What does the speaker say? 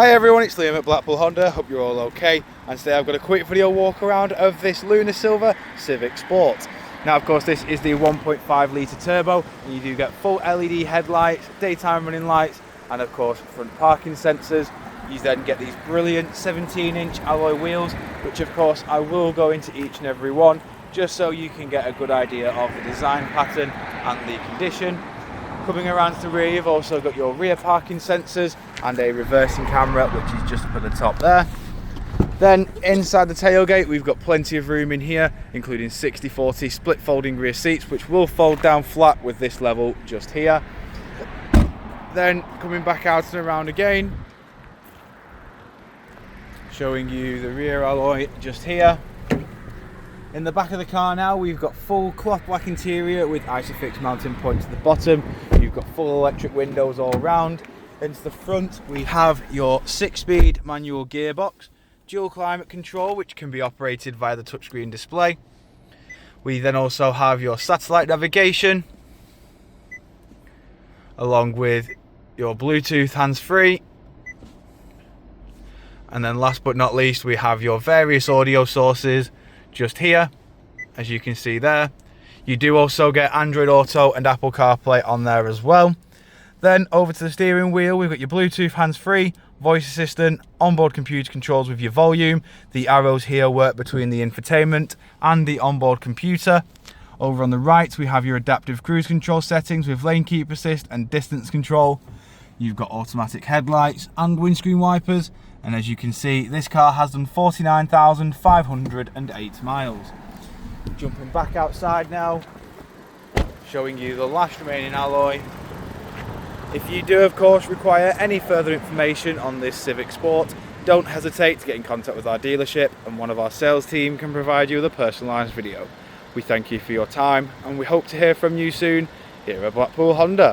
Hi everyone, it's Liam at Blackpool Honda, hope you're all okay, and today I've got a quick video walk around of this Lunar Silver Civic Sport. Now of course this is the 1.5 litre turbo, and you do get full LED headlights, daytime running lights, and of course front parking sensors. You then get these brilliant 17-inch alloy wheels, which of course I will go into each and every one, just so you can get a good idea of the design pattern and the condition. Coming around to the rear, you've also got your rear parking sensors and a reversing camera, which is just up at the top there. Then inside the tailgate, we've got plenty of room in here, including 60/40 split folding rear seats, which will fold down flat with this level just here. Then coming back out and around again, showing you the rear alloy just here. In the back of the car now, we've got full cloth black interior with Isofix mounting points at the bottom. You've got full electric windows all round. Into the front, we have your 6-speed manual gearbox, dual climate control, which can be operated via the touchscreen display. We then also have your satellite navigation, along with your Bluetooth hands-free. And then last but not least, we have your various audio sources just here, as you can see there. You do also get Android Auto and Apple CarPlay on there as well. Then over to the steering wheel, we've got your Bluetooth hands-free, voice assistant, onboard computer controls with your volume. The arrows here work between the infotainment and the onboard computer. Over on the right, we have your adaptive cruise control settings with lane keep assist and distance control. You've got automatic headlights and windscreen wipers. And as you can see, this car has done 49,508 miles. Jumping back outside now, showing you the last remaining alloy. If you do of course require any further information on this Civic Sport, don't hesitate to get in contact with our dealership, and one of our sales team can provide you with a personalised video. We thank you for your time, and we hope to hear from you soon here at Blackpool Honda.